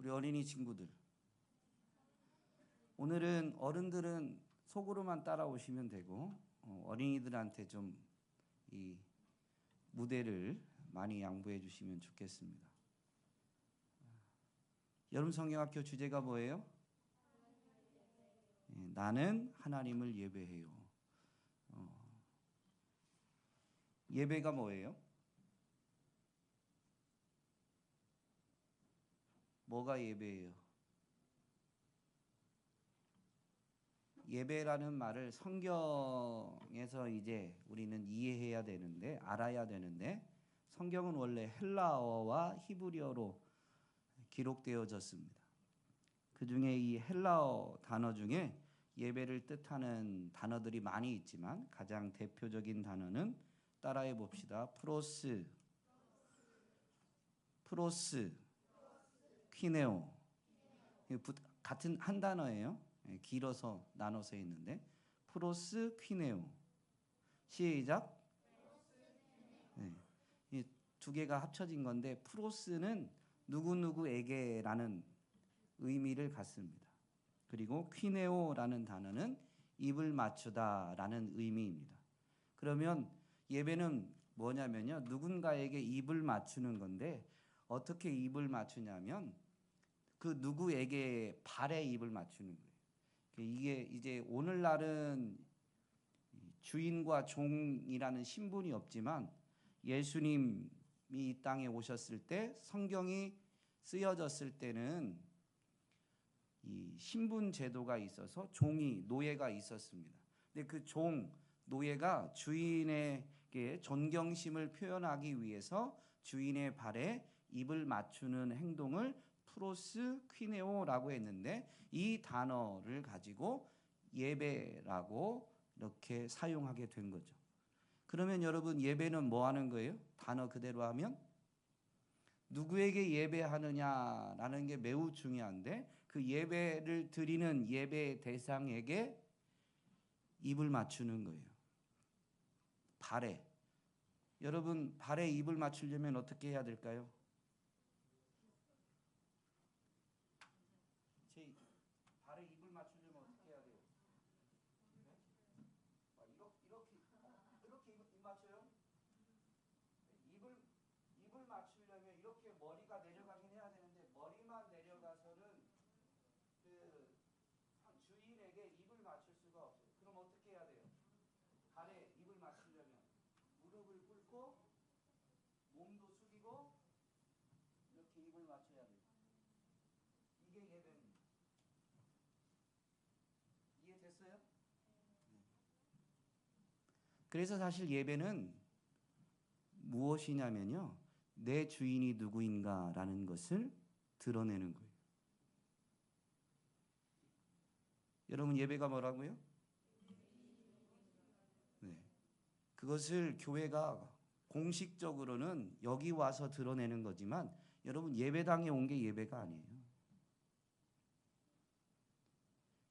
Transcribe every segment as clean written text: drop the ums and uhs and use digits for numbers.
우리 어린이 친구들, 오늘은 어른들은 속으로만 따라오시면 되고 어린이들한테 좀 이 무대를 많이 양보해 주시면 좋겠습니다. 여름 성경학교 주제가 뭐예요? 나는 하나님을 예배해요. 예배가 뭐예요? 뭐가 예배예요? 예배라는 말을 성경에서 이제 우리는 이해해야 되는데, 알아야 되는데, 성경은 원래 헬라어와 히브리어로 기록되어졌습니다. 그 중에 이 헬라어 단어 중에 예배를 뜻하는 단어들이 많이 있지만 가장 대표적인 단어는 따라해 봅시다. 프로스, 퀴네오. 같은 한 단어예요. 길어서 나눠서 있는데 프로스, 퀴네오. 시작. 네. 이 두 개가 합쳐진 건데 프로스는 누구누구에게라는 의미를 갖습니다. 그리고 퀴네오라는 단어는 입을 맞추다라는 의미입니다. 그러면 예배는 뭐냐면요, 누군가에게 입을 맞추는 건데 어떻게 입을 맞추냐면 그 누구에게 발에 입을 맞추는 거예요. 이게 이제 오늘날은 주인과 종이라는 신분이 없지만 예수님이 이 땅에 오셨을 때 성경이 쓰여졌을 때는 이 신분 제도가 있어서 종이 노예가 있었습니다. 근데 그 종 노예가 주인에게 존경심을 표현하기 위해서 주인의 발에 입을 맞추는 행동을 프로스 퀴네오라고 했는데 이 단어를 가지고 예배라고 이렇게 사용하게 된 거죠. 그러면 여러분 예배는 뭐 하는 거예요? 단어 그대로 하면 누구에게 예배하느냐라는 게 매우 중요한데 그 예배를 드리는 예배 대상에게 입을 맞추는 거예요. 발에. 여러분 발에 입을 맞추려면 어떻게 해야 될까요? 제 발에 입을 맞추려면 어떻게 해야 돼요? 이렇게 입 맞춰요? 입을 맞추려면 이렇게 머리가 내려가긴 해야 되는데 머리만 내려가서는 그 주인에게 입을 맞출 수가 없어요. 그럼 어떻게 해야 돼요? 발에 입을 맞추려면 무릎을 꿇고 몸도 숙이고 이렇게 입을 맞춰야 돼요. 이게 예배입니다. 이해됐어요? 그래서 사실 예배는 무엇이냐면요, 내 주인이 누구인가라는 것을 드러내는 거예요. 여러분 예배가 뭐라고요? 네. 그것을 교회가 공식적으로는 여기 와서 드러내는 거지만 여러분 예배당에 온 게 예배가 아니에요.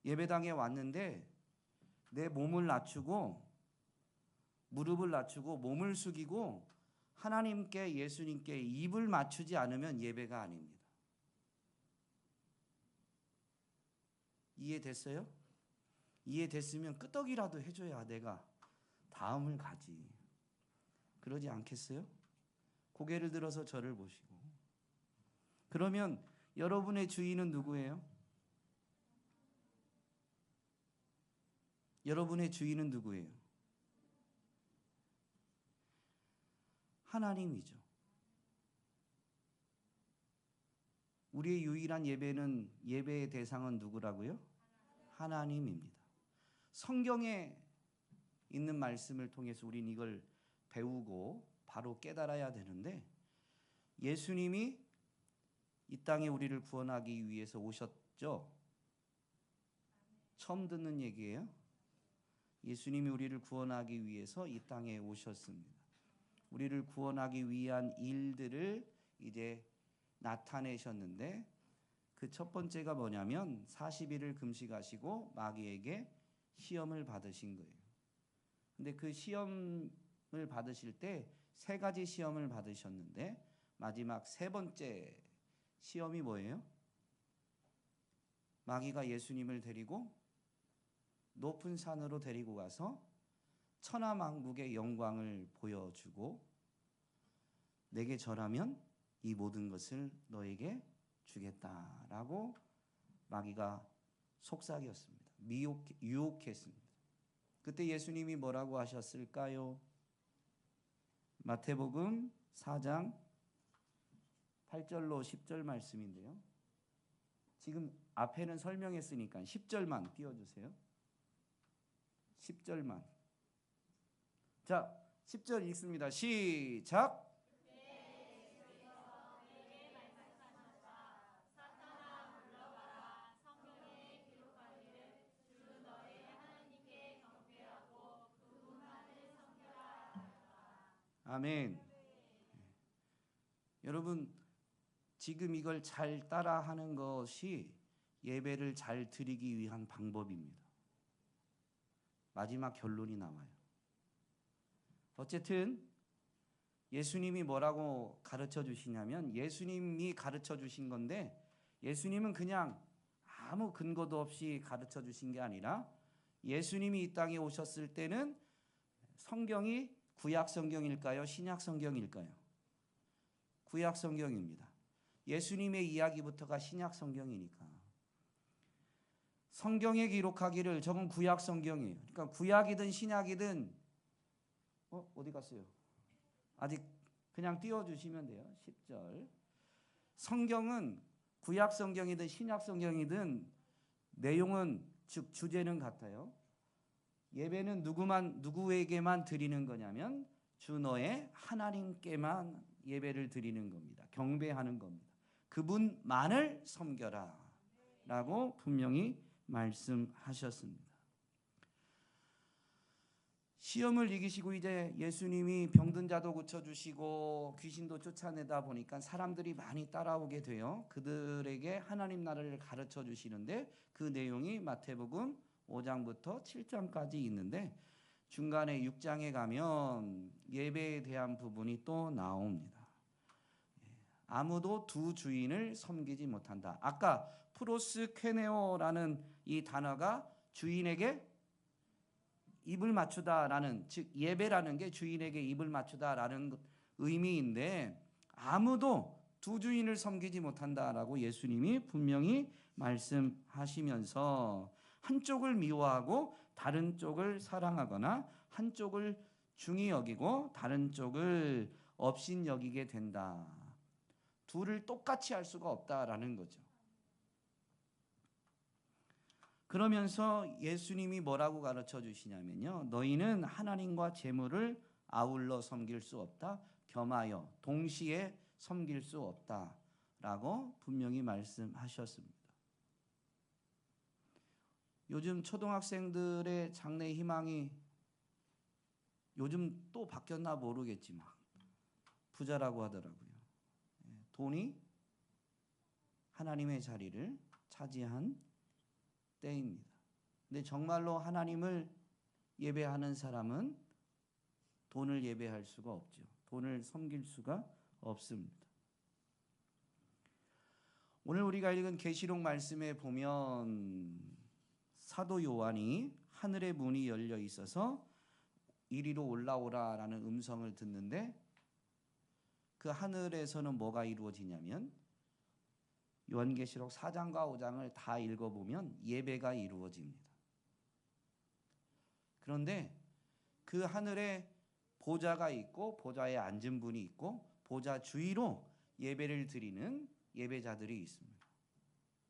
예배당에 왔는데 내 몸을 낮추고 무릎을 낮추고 몸을 숙이고 하나님께 예수님께 입을 맞추지 않으면 예배가 아닙니다. 이해됐어요? 이해됐으면 끄떡이라도 해줘야 내가 다음을 가지. 그러지 않겠어요? 고개를 들어서 저를 보시고. 그러면 여러분의 주인은 누구예요? 여러분의 주인은 누구예요? 하나님이죠. 우리의 유일한 예배의 대상은 누구라고요? 하나님입니다. 성경에 있는 말씀을 통해서 우린 이걸 배우고 바로 깨달아야 되는데 예수님이 이 땅에 우리를 구원하기 위해서 오셨죠? 처음 듣는 얘기예요. 예수님이 우리를 구원하기 위해서 이 땅에 오셨습니다. 우리를 구원하기 위한 일들을 이제 나타내셨는데 그 첫 번째가 뭐냐면 40일을 금식하시고 마귀에게 시험을 받으신 거예요. 근데 그 시험을 받으실 때 세 가지 시험을 받으셨는데 마지막 세 번째 시험이 뭐예요? 마귀가 예수님을 데리고 높은 산으로 데리고 가서 천하만국의 영광을 보여주고 내게 절하면 이 모든 것을 너에게 주겠다라고 마귀가 속삭였습니다. 유혹했습니다. 그때 예수님이 뭐라고 하셨을까요? 마태복음 4장 8절로 10절 말씀인데요. 지금 앞에는 설명했으니까 10절만 띄워주세요. 10절만. 자, 10절 읽습니다. 시작. 아멘. 여러분, 지금 이걸 잘 따라하는 것이 예배를 잘 드리기 위한 방법입니다. 마지막 결론이 나와요. 어쨌든 예수님이 뭐라고 가르쳐 주시냐면, 예수님이 가르쳐 주신 건데, 예수님은 그냥 아무 근거도 없이 가르쳐 주신 게 아니라, 예수님이 이 땅에 오셨을 때는 성경이 구약 성경일까요? 신약 성경일까요? 구약 성경입니다. 예수님의 이야기부터가 신약 성경이니까. 성경에 기록하기를, 저건 구약 성경이에요. 그러니까 구약이든 신약이든 어디 갔어요? 아직 그냥 띄워주시면 돼요. 10절. 성경은 구약 성경이든 신약 성경이든 내용은, 즉 주제는 같아요. 예배는 누구에게만 드리는 거냐면 주 너의 하나님께만 예배를 드리는 겁니다. 경배하는 겁니다. 그분만을 섬겨라 라고 분명히 말씀하셨습니다. 시험을 이기시고 이제 예수님이 병든 자도 고쳐주시고 귀신도 쫓아내다 보니까 사람들이 많이 따라오게 돼요. 그들에게 하나님 나라를 가르쳐 주시는데 그 내용이 마태복음 5장부터 7장까지 있는데 중간에 6장에 가면 예배에 대한 부분이 또 나옵니다. 아무도 두 주인을 섬기지 못한다. 아까 프로스케네오라는 이 단어가 주인에게 입을 맞추다라는, 즉 예배라는 게 주인에게 입을 맞추다라는 의미인데, 아무도 두 주인을 섬기지 못한다라고 예수님이 분명히 말씀하시면서 한쪽을 미워하고 다른 쪽을 사랑하거나 한쪽을 중히 여기고 다른 쪽을 업신 여기게 된다. 둘을 똑같이 할 수가 없다라는 거죠. 그러면서 예수님이 뭐라고 가르쳐 주시냐면요, 너희는 하나님과 재물을 아울러 섬길 수 없다. 겸하여 동시에 섬길 수 없다라고 분명히 말씀하셨습니다. 요즘 초등학생들의 장래 희망이 요즘 또 바뀌었나 모르겠지만 부자라고 하더라고요. 돈이 하나님의 자리를 차지한 때입니다. 근데 정말로 하나님을 예배하는 사람은 돈을 예배할 수가 없죠. 돈을 섬길 수가 없습니다. 오늘 우리가 읽은 계시록 말씀에 보면 사도 요한이 하늘의 문이 열려 있어서 이리로 올라오라라는 음성을 듣는데, 그 하늘에서는 뭐가 이루어지냐면 요한계시록 4장과 5장을 다 읽어보면 예배가 이루어집니다. 그런데 그 하늘에 보좌가 있고 보좌에 앉은 분이 있고 보좌 주위로 예배를 드리는 예배자들이 있습니다.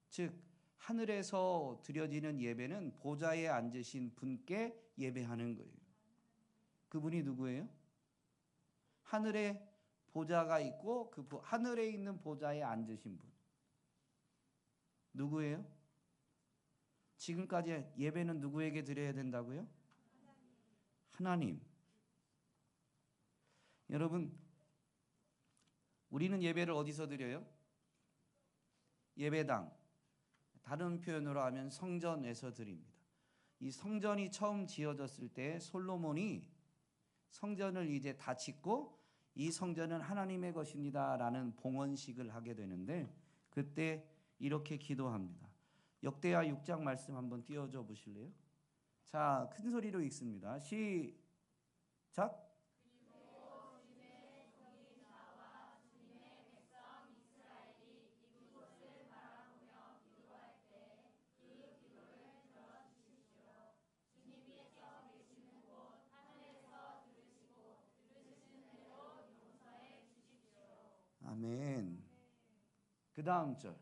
즉 하늘에서 드려지는 예배는 보좌에 앉으신 분께 예배하는 거예요. 그분이 누구예요? 하늘에 보좌가 있고 그 하늘에 있는 보좌에 앉으신 분 누구예요? 지금까지 예배는 누구에게 드려야 된다고요? 하나님. 여러분, 우리는 예배를 어디서 드려요? 예배당. 다른 표현으로 하면 성전에서 드립니다. 이 성전이 처음 지어졌을 때 솔로몬이 성전을 이제 다 짓고 이 성전은 하나님의 것입니다라는 봉헌식을 하게 되는데, 그때 이렇게 기도합니다. 역대하 6장 말씀 한번 띄워줘 보실래요? 자, 큰 소리로 읽습니다. 시작. 아멘. 그 다음 절.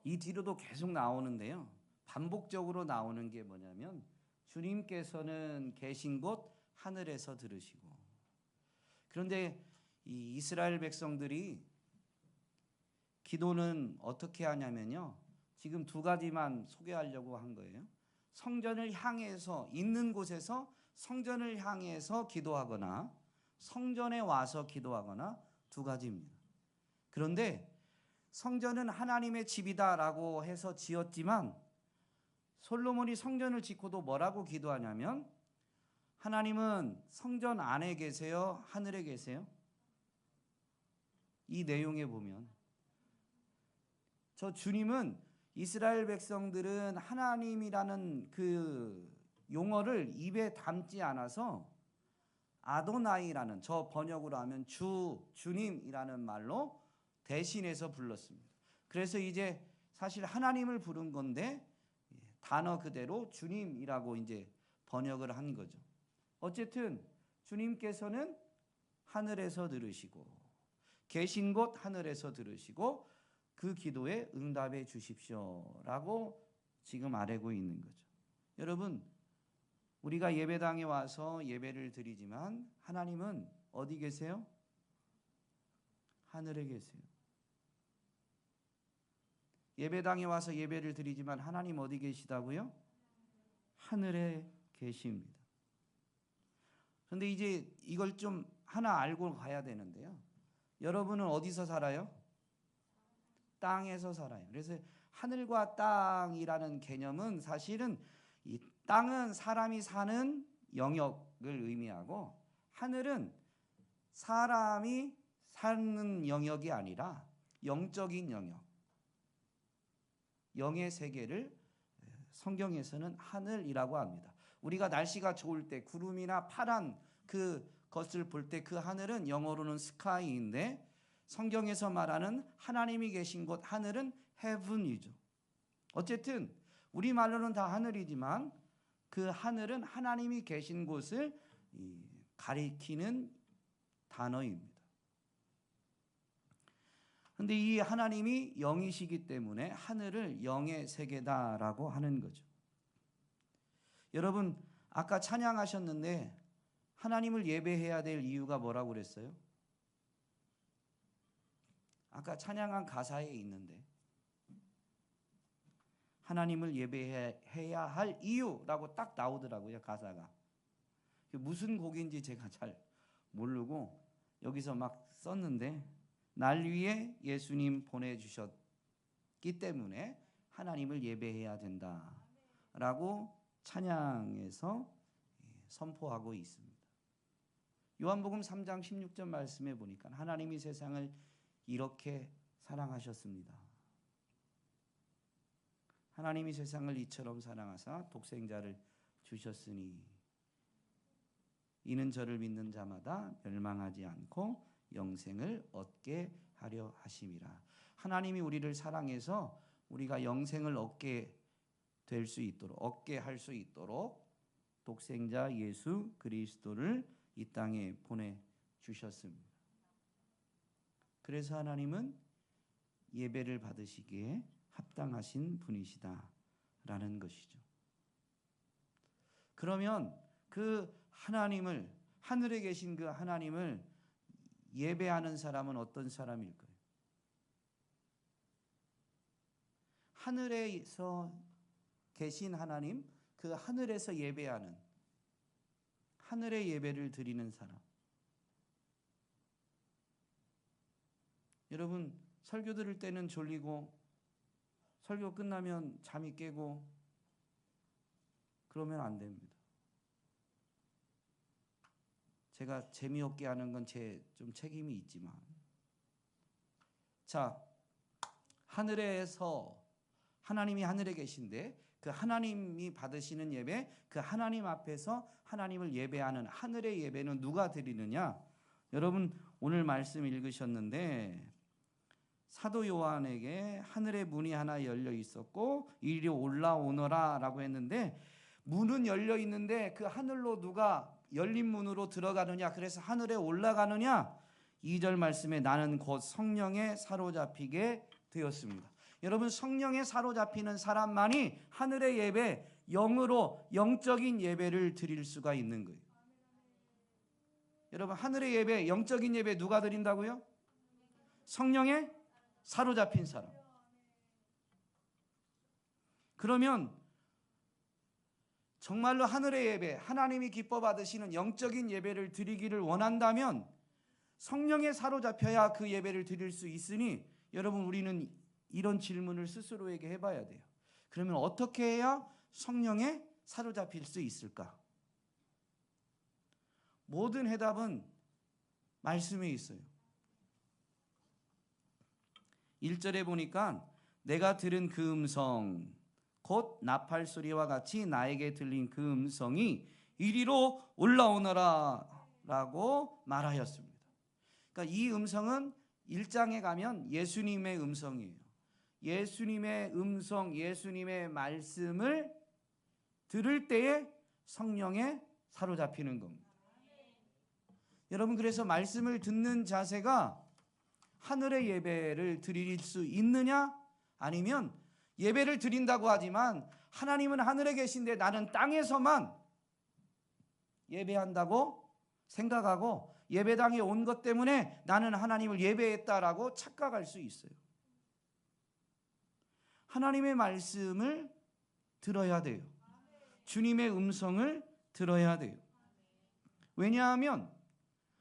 이 뒤로도 계속 나오는데요. 반복적으로 나오는 게 뭐냐면 주님께서는 계신 곳 하늘에서 들으시고. 그런데 이 이스라엘 백성들이 기도는 어떻게 하냐면요. 지금 두 가지만 소개하려고 한 거예요. 성전을 향해서 있는 곳에서 성전을 향해서 기도하거나 성전에 와서 기도하거나 두 가지입니다. 그런데 성전은 하나님의 집이다라고 해서 지었지만 솔로몬이 성전을 짓고도 뭐라고 기도하냐면 하나님은 성전 안에 계세요? 하늘에 계세요? 이 내용에 보면 저 주님은 이스라엘 백성들은 하나님이라는 그 용어를 입에 담지 않아서 아도나이라는, 저 번역으로 하면 주님이라는 말로 대신해서 불렀습니다. 그래서 이제 사실 하나님을 부른 건데 단어 그대로 주님이라고 이제 번역을 한 거죠. 어쨌든 주님께서는 하늘에서 들으시고 계신 곳 하늘에서 들으시고 그 기도에 응답해 주십시오라고 지금 아뢰고 있는 거죠. 여러분, 우리가 예배당에 와서 예배를 드리지만 하나님은 어디 계세요? 하늘에 계세요. 예배당에 와서 예배를 드리지만 하나님 어디 계시다고요? 하늘에 계십니다. 그런데 이제 이걸 좀 하나 알고 가야 되는데요. 여러분은 어디서 살아요? 땅에서 살아요. 그래서 하늘과 땅이라는 개념은 사실은 이 땅은 사람이 사는 영역을 의미하고 하늘은 사람이 사는 영역이 아니라 영적인 영역, 영의 세계를 성경에서는 하늘이라고 합니다. 우리가 날씨가 좋을 때 구름이나 파란 그것을 볼 때 그 하늘은 영어로는 스카이인데 성경에서 말하는 하나님이 계신 곳 하늘은 heaven이죠. 어쨌든 우리말로는 다 하늘이지만 그 하늘은 하나님이 계신 곳을 가리키는 단어입니다. 그런데 이 하나님이 영이시기 때문에 하늘을 영의 세계다라고 하는 거죠. 여러분, 아까 찬양하셨는데 하나님을 예배해야 될 이유가 뭐라고 그랬어요? 아까 찬양한 가사에 있는데 하나님을 예배해야 할 이유라고 딱 나오더라고요, 가사가. 무슨 곡인지 제가 잘 모르고 여기서 막 썼는데 날 위해 예수님 보내주셨기 때문에 하나님을 예배해야 된다라고 찬양에서 선포하고 있습니다. 요한복음 3장 16절 말씀에 보니까 하나님이 세상을 이렇게 사랑하셨습니다. 하나님이 세상을 이처럼 사랑하사 독생자를 주셨으니 이는 저를 믿는 자마다 멸망하지 않고 영생을 얻게 하려 하심이라. 하나님이 우리를 사랑해서 우리가 영생을 얻게 될 수 있도록, 얻게 할 수 있도록 독생자 예수 그리스도를 이 땅에 보내주셨습니다. 그래서 하나님은 예배를 받으시기에 합당하신 분이시다라는 것이죠. 그러면 그 하나님을, 하늘에 계신 그 하나님을 예배하는 사람은 어떤 사람일까요? 하늘에서 계신 하나님, 그 하늘에서 예배하는, 하늘의 예배를 드리는 사람. 여러분, 설교 들을 때는 졸리고 설교 끝나면 잠이 깨고 그러면 안 됩니다. 제가 재미없게 하는 건 제 좀 책임이 있지만, 자, 하늘에서 하나님이 하늘에 계신데 그 하나님이 받으시는 예배, 그 하나님 앞에서 하나님을 예배하는 하늘의 예배는 누가 드리느냐? 여러분 오늘 말씀 읽으셨는데 사도 요한에게 하늘의 문이 하나 열려 있었고 이리 올라오너라 라고 했는데, 문은 열려 있는데 그 하늘로 누가 열린 문으로 들어가느냐, 그래서 하늘에 올라가느냐? 2절 말씀에 나는 곧 성령에 사로잡히게 되었습니다. 여러분, 성령에 사로잡히는 사람만이 하늘의 예배, 영으로 영적인 예배를 드릴 수가 있는 거예요. 여러분, 하늘의 예배, 영적인 예배 누가 드린다고요? 성령에 사로잡힌 사람. 그러면 정말로 하늘의 예배, 하나님이 기뻐 받으시는 영적인 예배를 드리기를 원한다면 성령에 사로잡혀야 그 예배를 드릴 수 있으니, 여러분 우리는 이런 질문을 스스로에게 해봐야 돼요. 그러면 어떻게 해야 성령에 사로잡힐 수 있을까? 모든 해답은 말씀에 있어요. 1절에 보니까 내가 들은 그 음성, 곧 나팔 소리와 같이 나에게 들린 그 음성이 이리로 올라오너라 라고 말하였습니다. 그러니까 이 음성은 1장에 가면 예수님의 음성이에요. 예수님의 음성, 예수님의 말씀을 들을 때에 성령에 사로잡히는 겁니다. 여러분, 그래서 말씀을 듣는 자세가 하늘의 예배를 드릴 수 있느냐? 아니면 예배를 드린다고 하지만 하나님은 하늘에 계신데 나는 땅에서만 예배한다고 생각하고 예배당에 온 것 때문에 나는 하나님을 예배했다라고 착각할 수 있어요. 하나님의 말씀을 들어야 돼요. 주님의 음성을 들어야 돼요. 왜냐하면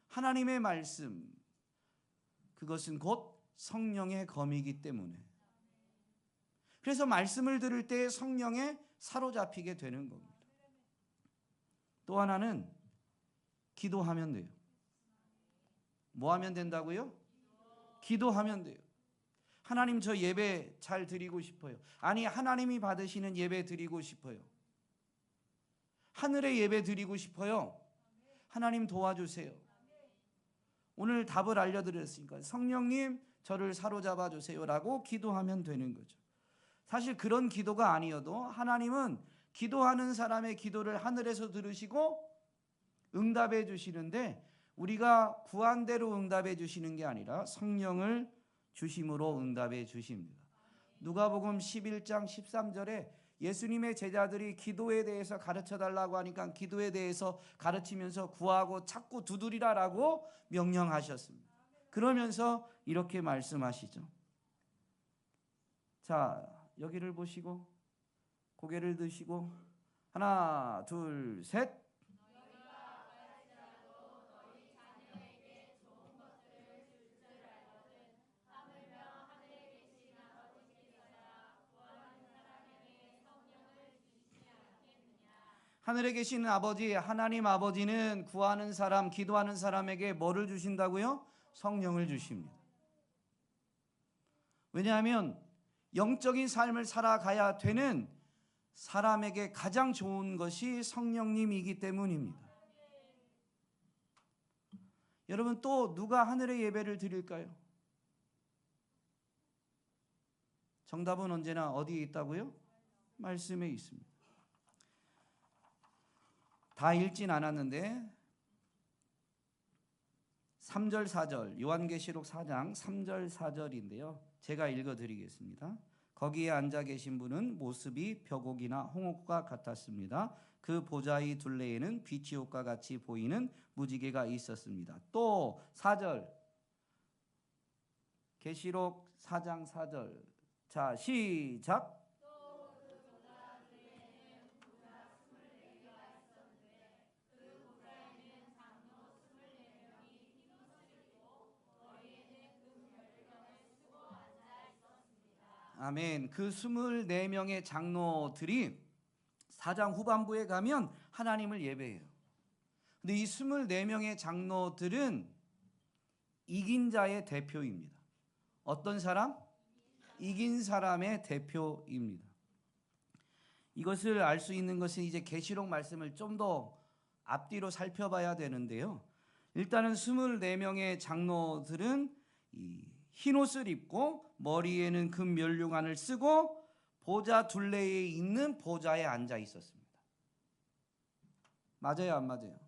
하나님의 말씀, 그것은 곧 성령의 검이기 때문에. 그래서 말씀을 들을 때 성령에 사로잡히게 되는 겁니다. 또 하나는 기도하면 돼요. 뭐 하면 된다고요? 기도하면 돼요. 하나님, 저 예배 잘 드리고 싶어요. 아니, 하나님이 받으시는 예배 드리고 싶어요. 하늘의 예배 드리고 싶어요. 하나님 도와주세요. 오늘 답을 알려드렸으니까 성령님 저를 사로잡아 주세요라고 기도하면 되는 거죠. 사실 그런 기도가 아니어도 하나님은 기도하는 사람의 기도를 하늘에서 들으시고 응답해 주시는데, 우리가 구한 대로 응답해 주시는 게 아니라 성령을 주심으로 응답해 주십니다. 누가복음 11장 13절에 예수님의 제자들이 기도에 대해서 가르쳐 달라고 하니까 기도에 대해서 가르치면서 구하고 찾고 두드리라라고 명령하셨습니다. 그러면서 이렇게 말씀하시죠. 자, 여기를 보시고 고개를 드시고 하나, 둘, 셋. 하늘에 계시는 아버지, 하나님 아버지는 구하는 사람, 기도하는 사람에게 뭐를 주신다고요? 성령을 주십니다. 왜냐하면 영적인 삶을 살아가야 되는 사람에게 가장 좋은 것이 성령님이기 때문입니다. 여러분, 또 누가 하늘의 예배를 드릴까요? 정답은 언제나 어디에 있다고요? 말씀에 있습니다. 다 읽진 않았는데 3절 4절, 요한계시록 4장 3절 4절인데요. 제가 읽어드리겠습니다. 거기에 앉아 계신 분은 모습이 벼곡이나 홍옥과 같았습니다. 그 보좌의 둘레에는 빛이 옷과 같이 보이는 무지개가 있었습니다. 또 4절, 계시록 4장 4절 자, 시작. 아멘. 그 24명의 장로들이 4장 후반부에 가면 하나님을 예배해요. 근데 이 24명의 장로들은 이긴 자의 대표입니다. 어떤 사람? 이긴 사람의 대표입니다. 이것을 알 수 있는 것은 이제 계시록 말씀을 좀 더 앞뒤로 살펴봐야 되는데요. 일단은 24명의 장로들은 이 흰옷을 입고 머리에는 금 면류관을 쓰고 보좌 둘레에 있는 보좌에 앉아 있었습니다. 맞아요, 안 맞아요?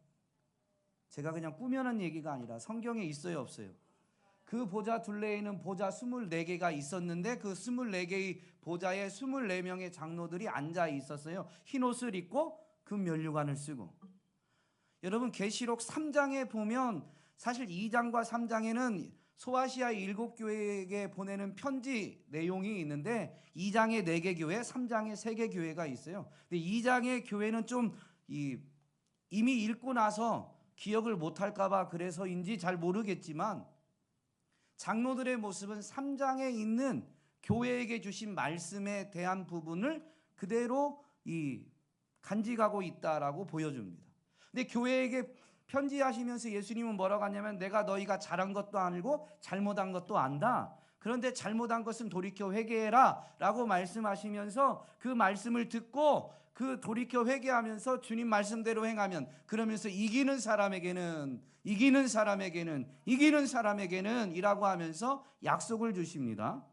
제가 그냥 꾸며낸 얘기가 아니라 성경에 있어요, 없어요? 그 보좌 둘레에는 보좌 24개가 있었는데 그 24개의 보좌에 24명의 장로들이 앉아 있었어요. 흰옷을 입고 금 면류관을 쓰고. 여러분, 계시록 3장에 보면 사실 2장과 3장에는 소아시아 7교회에게 보내는 편지 내용이 있는데 2장에 4개 교회, 3장에 3개 교회가 있어요. 근데 2장의 교회는 좀 이미 읽고 나서 기억을 못할까 봐 그래서인지 잘 모르겠지만 장로들의 모습은 3장에 있는 교회에게 주신 말씀에 대한 부분을 그대로 간직하고 있다라고 보여줍니다. 근데 교회에게 편지하시면서 예수님은 뭐라고 하냐면 내가 너희가 잘한 것도 아니고 잘못한 것도 안다. 그런데 잘못한 것은 돌이켜 회개해라 라고 말씀하시면서 그 말씀을 듣고 그 돌이켜 회개하면서 주님 말씀대로 행하면 그러면서 이기는 사람에게는 이라고 하면서 약속을 주십니다.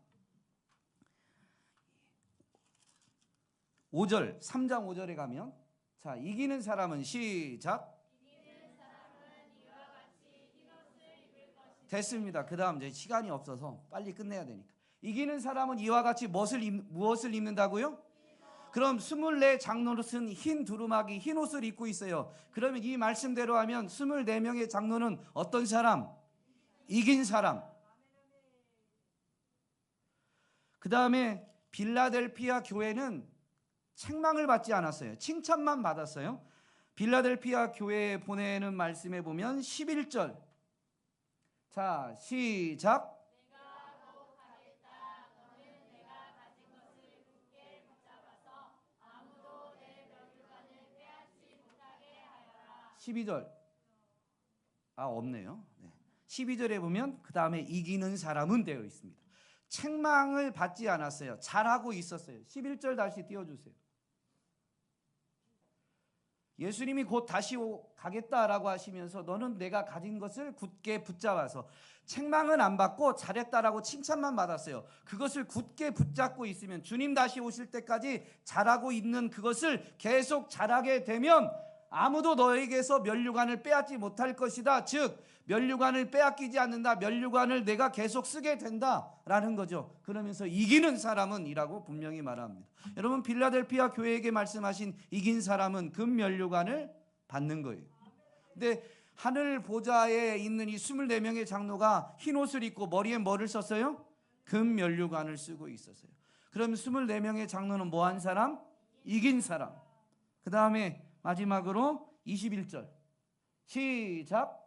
5절 3장 5절에 가면 자 이기는 사람은 시작 됐습니다. 그 다음 이제 시간이 없어서 빨리 끝내야 되니까 이기는 사람은 이와 같이 무엇을 입는다고요? 그럼 24 장로는 흰 두루마기 흰 옷을 입고 있어요. 그러면 이 말씀대로 하면 24명의 장로는 어떤 사람? 이긴 사람. 그 다음에 빌라델피아 교회는 책망을 받지 않았어요. 칭찬만 받았어요. 빌라델피아 교회에 보내는 말씀에 보면 11절 자 시작 내가 더욱 하겠다. 너는 내가 가진 것을 굳게 붙잡아서 아무도 내 면류관을 빼앗지 못하게 하여라. 12절 없네요. 네. 12절에 보면 그 다음에 이기는 사람은 되어 있습니다. 책망을 받지 않았어요. 잘하고 있었어요. 11절 다시 띄워주세요. 예수님이 곧 다시 가겠다라고 하시면서 너는 내가 가진 것을 굳게 붙잡아서 책망은 안 받고 잘했다라고 칭찬만 받았어요. 그것을 굳게 붙잡고 있으면 주님 다시 오실 때까지 잘하고 있는 그것을 계속 잘하게 되면 아무도 너에게서 면류관을 빼앗지 못할 것이다. 즉 면류관을 빼앗기지 않는다. 면류관을 내가 계속 쓰게 된다라는 거죠. 그러면서 이기는 사람은 이라고 분명히 말합니다. 여러분 빌라델피아 교회에게 말씀하신 이긴 사람은 금 면류관을 받는 거예요. 근데 하늘 보좌에 있는 이 24명의 장로가 흰 옷을 입고 머리에 뭐를 썼어요? 금 면류관을 쓰고 있었어요. 그럼 24명의 장로는 뭐 한 사람? 이긴 사람. 그 다음에 마지막으로 21절 시작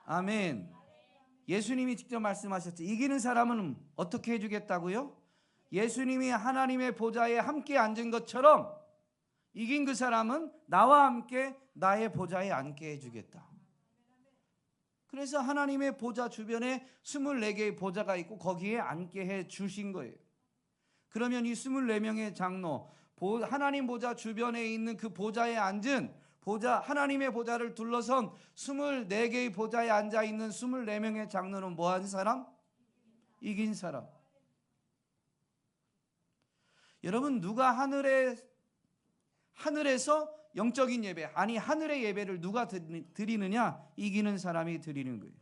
아멘. 예수님이 직접 말씀하셨죠. 이기는 사람은 어떻게 해주겠다고요? 예수님이 하나님의 보좌에 함께 앉은 것처럼 이긴 그 사람은 나와 함께 나의 보좌에 앉게 해주겠다. 그래서 하나님의 보좌 주변에 24개의 보좌가 있고 거기에 앉게 해 주신 거예요. 그러면 이 24명의 장로 하나님 보좌 주변에 있는 그 보좌에 앉은 하나님의 보좌를 둘러선 24개의 보좌에 앉아있는 24명의 장로는 뭐한 사람? 이긴 사람. 여러분 누가 하늘에서 영적인 예배 하늘의 예배를 누가 드리느냐? 이기는 사람이 드리는 거예요.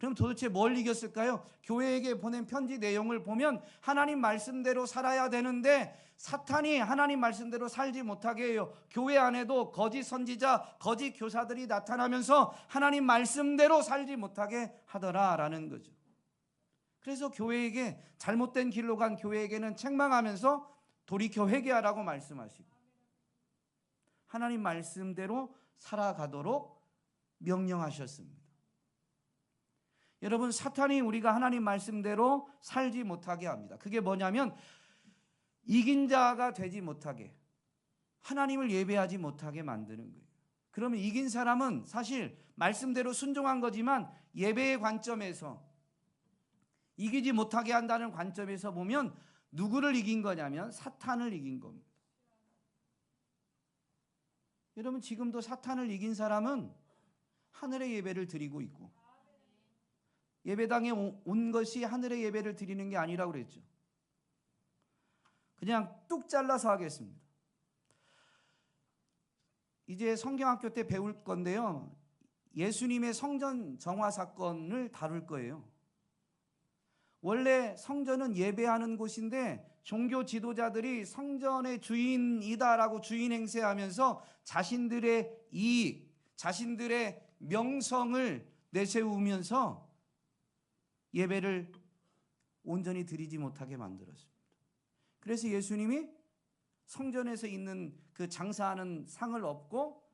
그럼 도대체 뭘 이겼을까요? 교회에게 보낸 편지 내용을 보면 하나님 말씀대로 살아야 되는데 사탄이 하나님 말씀대로 살지 못하게 해요. 교회 안에도 거짓 선지자, 거짓 교사들이 나타나면서 하나님 말씀대로 살지 못하게 하더라라는 거죠. 그래서 교회에게 잘못된 길로 간 교회에게는 책망하면서 돌이켜 회개하라고 말씀하시고 하나님 말씀대로 살아가도록 명령하셨습니다. 여러분, 사탄이 우리가 하나님 말씀대로 살지 못하게 합니다. 그게 뭐냐면 이긴 자가 되지 못하게, 하나님을 예배하지 못하게 만드는 거예요. 그러면 이긴 사람은 사실 말씀대로 순종한 거지만 예배의 관점에서, 이기지 못하게 한다는 관점에서 보면 누구를 이긴 거냐면 사탄을 이긴 겁니다. 여러분, 지금도 사탄을 이긴 사람은 하늘의 예배를 드리고 있고, 예배당에 온 것이 하늘의 예배를 드리는 게 아니라고 그랬죠. 그냥 뚝 잘라서 하겠습니다. 이제 성경학교 때 배울 건데요, 예수님의 성전 정화 사건을 다룰 거예요. 원래 성전은 예배하는 곳인데 종교 지도자들이 성전의 주인이다라고 주인 행세하면서 자신들의 이익, 자신들의 명성을 내세우면서 예배를 온전히 드리지 못하게 만들었습니다. 그래서 예수님이 성전에서 있는 그 장사하는 상을 얻고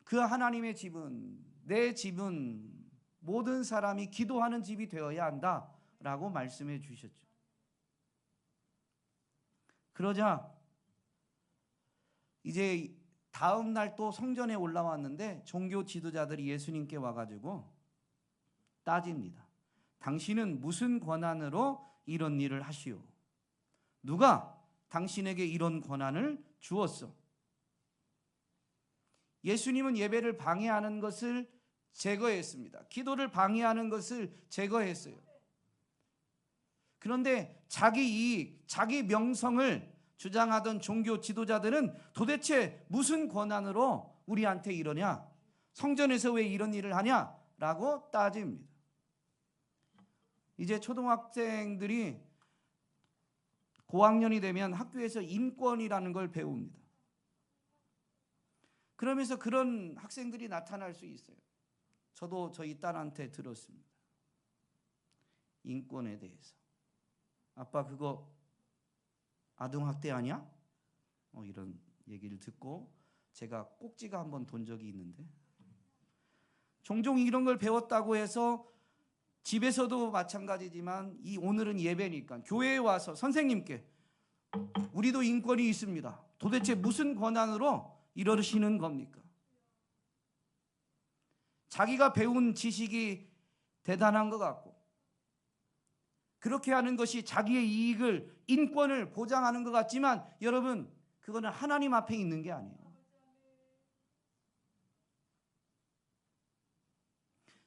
그 하나님의 집은, 내 집은 모든 사람이 기도하는 집이 되어야 한다라고 말씀해 주셨죠. 그러자 이제 다음 날 또 성전에 올라왔는데 종교 지도자들이 예수님께 와가지고 따집니다. 당신은 무슨 권한으로 이런 일을 하시오? 누가 당신에게 이런 권한을 주었어? 예수님은 예배를 방해하는 것을 제거했습니다. 기도를 방해하는 것을 제거했어요. 그런데 자기 이익, 자기 명성을 주장하던 종교 지도자들은 도대체 무슨 권한으로 우리한테 이러냐? 성전에서 왜 이런 일을 하냐? 라고 따집니다. 이제 초등학생들이 고학년이 되면 학교에서 인권이라는 걸 배웁니다. 그러면서 그런 학생들이 나타날 수 있어요. 저도 저희 딸한테 들었습니다. 인권에 대해서. 아빠 그거 아동학대 아니야? 이런 얘기를 듣고 제가 꼭지가 한번 돈 적이 있는데, 종종 이런 걸 배웠다고 해서 집에서도 마찬가지지만 오늘은 예배니까 교회에 와서 선생님께 우리도 인권이 있습니다. 도대체 무슨 권한으로 이러시는 겁니까? 자기가 배운 지식이 대단한 것 같고 그렇게 하는 것이 자기의 이익을, 인권을 보장하는 것 같지만 여러분, 그거는 하나님 앞에 있는 게 아니에요.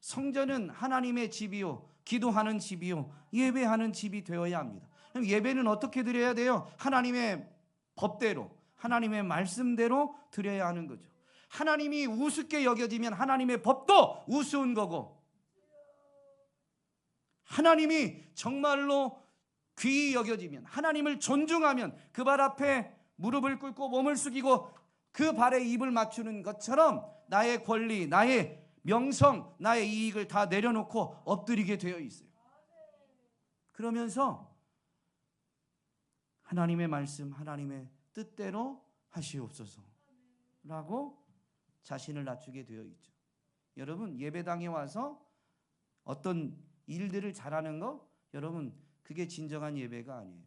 성전은 하나님의 집이요, 기도하는 집이요, 예배하는 집이 되어야 합니다. 그럼 예배는 어떻게 드려야 돼요? 하나님의 법대로, 하나님의 말씀대로 드려야 하는 거죠. 하나님이 우습게 여겨지면 하나님의 법도 우스운 거고, 하나님이 정말로 귀히 여겨지면, 하나님을 존중하면 그 발 앞에 무릎을 꿇고 몸을 숙이고 그 발에 입을 맞추는 것처럼 나의 권리, 나의 명성, 나의 이익을 다 내려놓고 엎드리게 되어 있어요. 그러면서 하나님의 말씀, 하나님의 뜻대로 하시옵소서 라고 자신을 낮추게 되어 있죠. 여러분, 예배당에 와서 어떤 일들을 잘하는 거, 여러분, 그게 진정한 예배가 아니에요.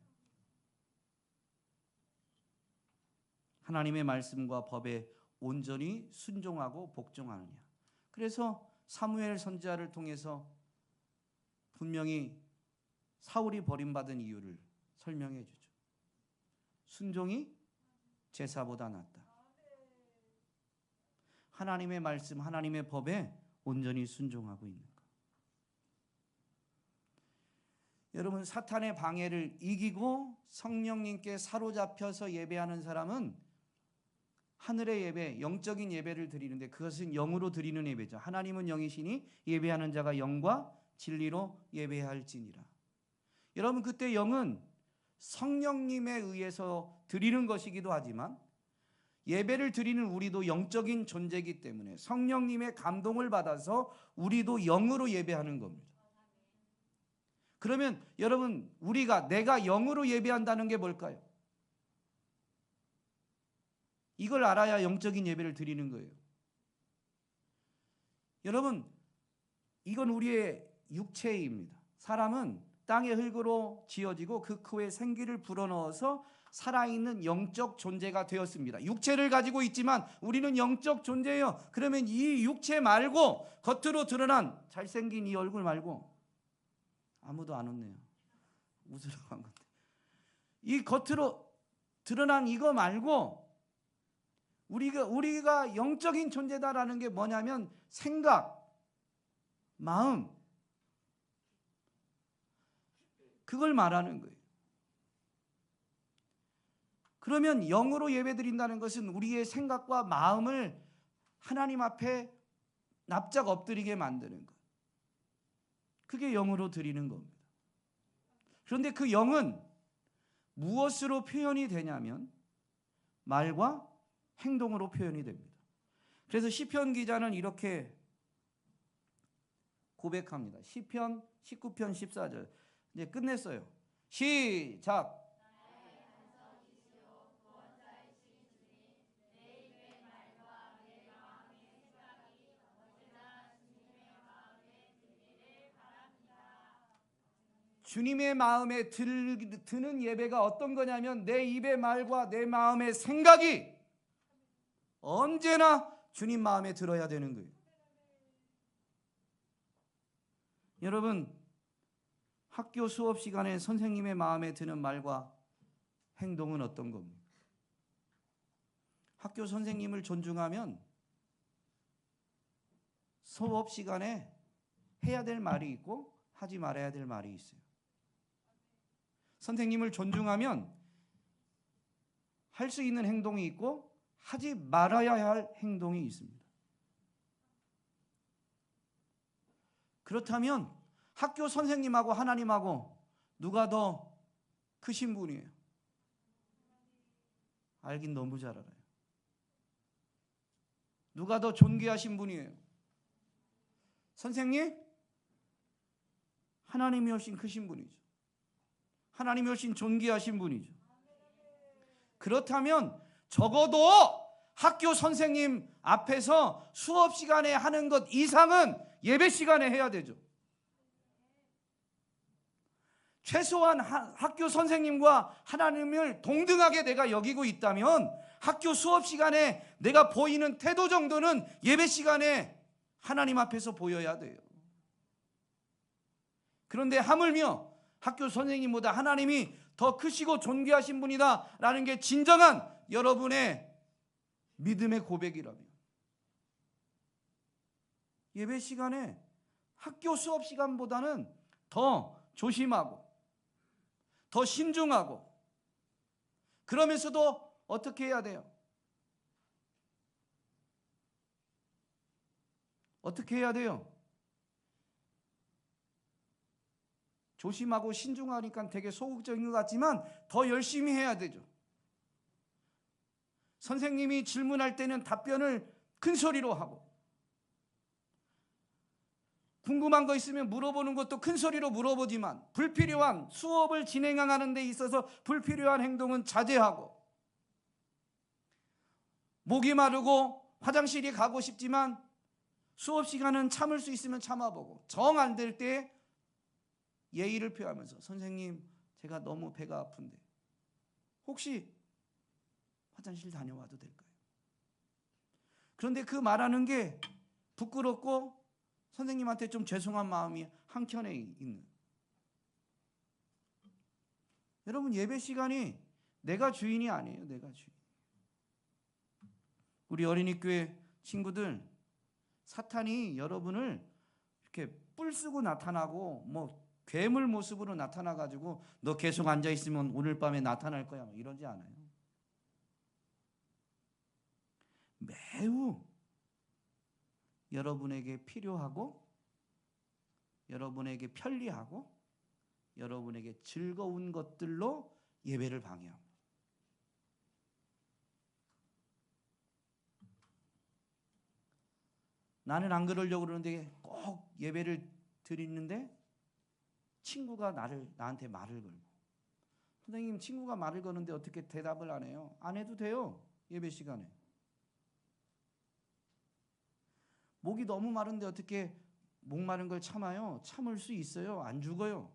하나님의 말씀과 법에 온전히 순종하고 복종하느냐. 그래서 사무엘 선지자를 통해서 분명히 사울이 버림받은 이유를 설명해 주죠. 순종이 제사보다 낫다. 하나님의 말씀, 하나님의 법에 온전히 순종하고 있는 것. 여러분, 사탄의 방해를 이기고 성령님께 사로잡혀서 예배하는 사람은 하늘의 예배, 영적인 예배를 드리는데 그것은 영으로 드리는 예배죠. 하나님은 영이시니 예배하는 자가 영과 진리로 예배해야 할지니라. 여러분, 그때 영은 성령님에 의해서 드리는 것이기도 하지만 예배를 드리는 우리도 영적인 존재이기 때문에 성령님의 감동을 받아서 우리도 영으로 예배하는 겁니다. 그러면 여러분, 내가 영으로 예배한다는 게 뭘까요? 이걸 알아야 영적인 예배를 드리는 거예요. 여러분, 이건 우리의 육체입니다. 사람은 땅의 흙으로 지어지고 그 코에 생기를 불어넣어서 살아있는 영적 존재가 되었습니다. 육체를 가지고 있지만 우리는 영적 존재예요. 그러면 이 육체 말고 겉으로 드러난 잘생긴 이 얼굴 말고 아무도 안 웃네요. 웃으려고 한 건데. 이 겉으로 드러난 이거 말고 우리가 영적인 존재다라는 게 뭐냐면 생각, 마음, 그걸 말하는 거예요. 그러면 영으로 예배드린다는 것은 우리의 생각과 마음을 하나님 앞에 납작 엎드리게 만드는 것. 그게 영으로 드리는 겁니다. 그런데 그 영은 무엇으로 표현이 되냐면 말과 행동으로 표현이 됩니다. 그래서 시편 기자는 이렇게 고백합니다. 시편 19편 14절. 이제 끝냈어요. 시작. 주님의 마음에 드는 예배가 어떤 거냐면 내 입의 말과 내 마음의 생각이 언제나 주님 마음에 들어야 되는 거예요. 여러분, 학교 수업 시간에 선생님의 마음에 드는 말과 행동은 어떤 겁니까? 학교 선생님을 존중하면 수업 시간에 해야 될 말이 있고 하지 말아야 될 말이 있어요. 선생님을 존중하면 할 수 있는 행동이 있고 하지 말아야 할 행동이 있습니다. 그렇다면 학교 선생님하고 하나님하고 누가 더 크신 분이에요? 알긴 너무 잘 알아요. 누가 더 존귀하신 분이에요? 선생님? 하나님이 훨씬 크신 분이죠. 하나님이 훨씬 존귀하신 분이죠. 그렇다면 적어도 학교 선생님 앞에서 수업 시간에 하는 것 이상은 예배 시간에 해야 되죠. 최소한 학교 선생님과 하나님을 동등하게 내가 여기고 있다면 학교 수업 시간에 내가 보이는 태도 정도는 예배 시간에 하나님 앞에서 보여야 돼요. 그런데 하물며 학교 선생님보다 하나님이 더 크시고 존귀하신 분이다 라는 게 진정한 여러분의 믿음의 고백이라면 예배 시간에 학교 수업 시간보다는 더 조심하고 더 신중하고 그러면서도 어떻게 해야 돼요? 어떻게 해야 돼요? 조심하고 신중하니까 되게 소극적인 것 같지만 더 열심히 해야 되죠. 선생님이 질문할 때는 답변을 큰 소리로 하고 궁금한 거 있으면 물어보는 것도 큰 소리로 물어보지만 불필요한 수업을 진행하는 데 있어서 불필요한 행동은 자제하고 목이 마르고 화장실이 가고 싶지만 수업 시간은 참을 수 있으면 참아보고 정 안 될 때 예의를 표하면서 선생님 제가 너무 배가 아픈데 혹시 화장실 다녀와도 될까요? 그런데 그 말하는 게 부끄럽고 선생님한테 좀 죄송한 마음이 한켠에 있는. 여러분 예배 시간이 내가 주인이 아니에요. 내가 주인. 우리 어린이교회 친구들 사탄이 여러분을 이렇게 뿔 쓰고 나타나고 뭐 괴물 모습으로 나타나가지고 너 계속 앉아있으면 오늘 밤에 나타날 거야 이러지 않아요. 매우 여러분에게 필요하고 여러분에게 편리하고 여러분에게 즐거운 것들로 예배를 방해합니다. 나는 안 그러려고 그러는데 꼭 예배를 드리는데 친구가 나한테 말을 걸고, 선생님 친구가 말을 거는데 어떻게 대답을 안 해요? 안 해도 돼요. 예배 시간에. 목이 너무 마른데 어떻게 목 마른 걸 참아요? 참을 수 있어요. 안 죽어요.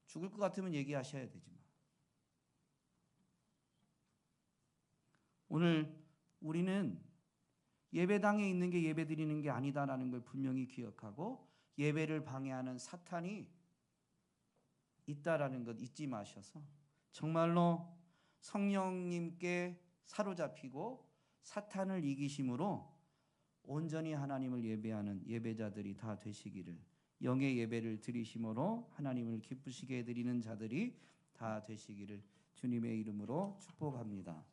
죽을 것 같으면 얘기하셔야 되지만. 오늘 우리는 예배당에 있는 게 예배 드리는 게 아니다라는 걸 분명히 기억하고 예배를 방해하는 사탄이 있다라는 것 잊지 마셔서 정말로 성령님께 사로잡히고 사탄을 이기심으로 온전히 하나님을 예배하는 예배자들이 다 되시기를, 영의 예배를 드리심으로 하나님을 기쁘시게 해드리는 자들이 다 되시기를 주님의 이름으로 축복합니다.